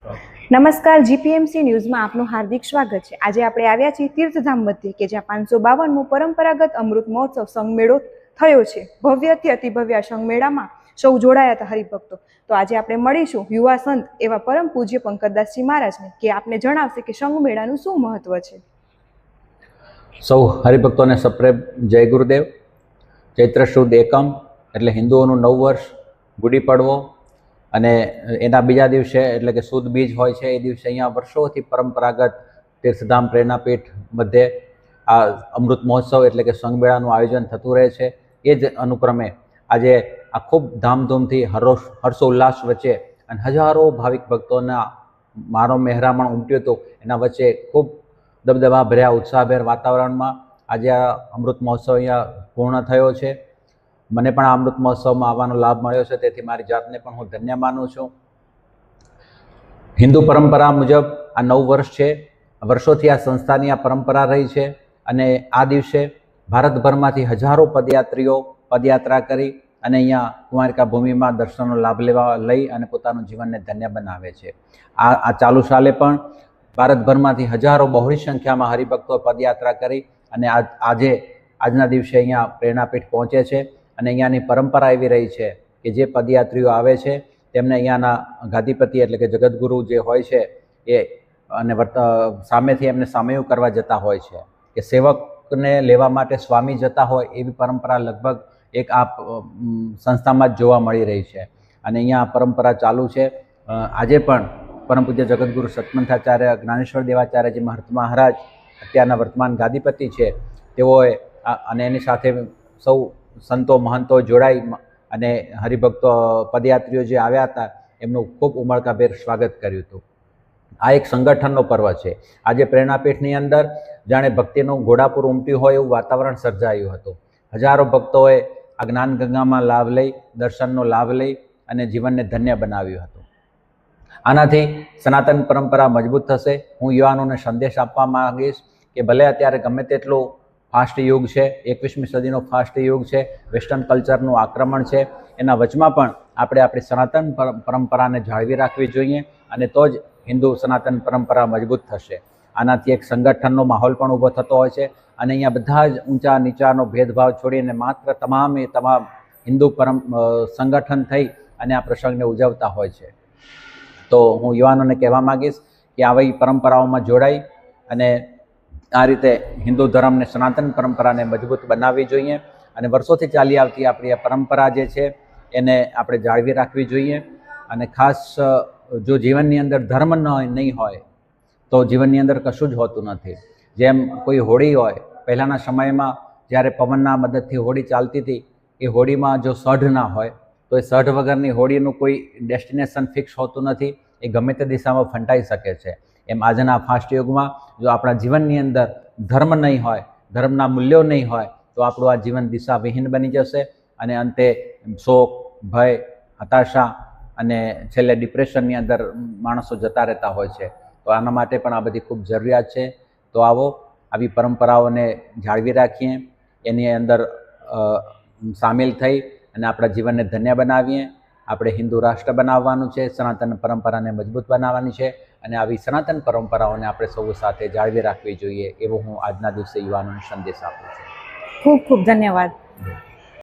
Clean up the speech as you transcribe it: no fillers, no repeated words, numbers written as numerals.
નમસ્કાર, જીપીએમસી ન્યૂઝમાં આપનું હાર્દિક સ્વાગત છે। આજે આપણે આવ્યા છીએ તીર્થધામ મધ્યે કે જ્યાં 552મો પરંપરાગત અમૃત મહોત્સવ સંઘમેળો થયો છે। ભવ્યથી અતિભવ્ય સંઘમેળામાં સૌ જોડાયા હતા હરિભક્તો। તો આજે આપણે મળીશું યુવા સંત એવા પરમ પૂજ્ય પંકજદાસજી મહારાજને કે આપને જણાવશે કે સંઘમેળાનું શું મહત્વ છે। સૌ હરિભક્તોને સપ્રેમ જય ગુરુદેવ। ચૈત્ર સુદ એકમ એટલે હિન્દુઓનું નવ વર્ષ ગુડી પડવો અને એના બીજા દિવસે એટલે કે સુદ બીજ હોય છે, એ દિવસે અહીંયા વર્ષોથી પરંપરાગત તીર્થધામ પ્રેરણાપીઠ મધ્યે આ અમૃત મહોત્સવ એટલે કે સંઘમેળાનું આયોજન થતું રહે છે। એ જ અનુક્રમે આજે આ ખૂબ ધામધૂમથી હર્ષોલ્લાસ વચ્ચે અને હજારો ભાવિક ભક્તોના મારો મહેરામણ ઉમટ્યું હતું, એના વચ્ચે ખૂબ દબદબા ભર્યા ઉત્સાહભેર વાતાવરણમાં આજે આ અમૃત મહોત્સવ અહીંયા પૂર્ણ થયો છે। મને પણ આ અમૃત મહોત્સવમાં આવવાનો લાભ મળ્યો છે, તેથી મારી જાતને પણ હું ધન્ય માનું છું। હિન્દુ પરંપરા મુજબ આ 9 વર્ષ છે, વર્ષોથી આ સંસ્થાની આ પરંપરા રહી છે અને આ દિવસે ભારતભરમાંથી હજારો પદયાત્રીઓ પદયાત્રા કરી અને અહીંયા કુમારિકા ભૂમિમાં દર્શનનો લાભ લઈ અને પોતાનું જીવનને ધન્ય બનાવે છે। આ ચાલુ સાલે પણ ભારતભરમાંથી હજારો બહોળી સંખ્યામાં હરિભક્તો પદયાત્રા કરી અને આજના દિવસે અહીંયા પ્રેરણાપીઠ પહોંચે છે અને અહીંયાની પરંપરા એવી રહી છે કે જે પદયાત્રીઓ આવે છે તેમને અહીંયાના ગાદીપતિ એટલે કે જગતગુરુ જે હોય છે એ અને સામેથી એમને સામયું કરવા જતા હોય છે કે સેવકને લેવા માટે સ્વામી જતા હોય એવી પરંપરા લગભગ એક આ સંસ્થામાં જ જોવા મળી રહી છે અને અહીંયા પરંપરા ચાલુ છે। આજે પણ પરમ પૂજ્ય જગતગુરુ સતમંથાચાર્ય જ્ઞાનેશ્વર દેવાચાર્યજી મહારાજ અત્યારના વર્તમાન ગાદીપતિ છે, તેઓએ અને એની સાથે સૌ સંતો મહંતો જોડાઈ અને હરિભક્તો પદયાત્રીઓ જે આવ્યા હતા એમનું ખૂબ ઉમળકાભેર સ્વાગત કર્યું હતું। આ એક સંગઠનનો પર્વ છે। આજે પ્રેરણાપીઠની અંદર જાણે ભક્તિનું ઘોડાપુર ઉમટ્યું હોય એવું વાતાવરણ સર્જાયું હતું। હજારો ભક્તોએ આ જ્ઞાન ગંગામાં લાભ લઈ, દર્શનનો લાભ લઈ અને જીવનને ધન્ય બનાવ્યું હતું। આનાથી સનાતન પરંપરા મજબૂત થશે। હું યુવાનોને સંદેશ આપવા માંગીશ કે ભલે અત્યારે ગમે તેટલું ફાસ્ટ યુગ છે, 21મી સદીનો ફાસ્ટ યુગ છે, વેસ્ટર્ન કલ્ચરનું આક્રમણ છે, એના વચમાં પણ આપણે આપણી સનાતન પરંપરાને જાળવી રાખવી જોઈએ અને તો જ હિન્દુ સનાતન પરંપરા મજબૂત થશે। આનાથી એક સંગઠનનો માહોલ પણ ઊભો થતો હોય છે અને અહીંયા બધા જ ઊંચા નીચાનો ભેદભાવ છોડીને માત્ર તમામ હિન્દુ સંગઠન થઈ અને આ પ્રસંગને ઉજવતા હોય છે। તો હું યુવાનોને કહેવા માગીશ કે આવી પરંપરાઓમાં જોડાઈ અને આ રીતે હિન્દુ ધર્મને સનાતન પરંપરાને મજબૂત બનાવવી જોઈએ અને વર્ષોથી ચાલી આવતી આપણી આ પરંપરા જે છે એને આપણે જાળવી રાખવી જોઈએ। અને ખાસ જો જીવનની અંદર ધર્મ નહીં હોય તો જીવનની અંદર કશું જ હોતું નથી। જેમ કોઈ હોડી હોય, પહેલાંના સમયમાં જ્યારે પવનના મદદથી હોડી ચાલતી હતી, એ હોડીમાં જો સઢ ના હોય તો એ સઢ વગરની હોડીનું કોઈ ડેસ્ટિનેશન ફિક્સ હોતું નથી, એ ગમે તે દિશામાં ફંટાઈ શકે છે। એમ આજના ફાસ્ટ યુગમાં જો આપણા જીવનની અંદર ધર્મ નહીં હોય, ધર્મના મૂલ્યો નહીં હોય તો આપણું આ જીવન દિશાવિહીન બની જશે અને અંતે શોક, ભય, હતાશા અને છેલ્લે ડિપ્રેશનની અંદર માણસો જતા રહેતા હોય છે। તો આના માટે પણ આ બધી ખૂબ જરૂરિયાત છે। તો આવો આવી પરંપરાઓને જાળવી રાખીએ, એની અંદર સામેલ થઈ અને આપણા જીવનને ધન્ય બનાવીએ। આપણે હિન્દુ રાષ્ટ્ર બનાવવાનું છે, સનાતન પરંપરાને મજબૂત બનાવવાની છે અને આવી સનાતન પરંપરાઓને આપણે સૌ સાથે જાળવી રાખવી જોઈએ એવો હું આજના દિવસે યુવાનોને સંદેશ આપું છું। ખૂબ ખૂબ ધન્યવાદ।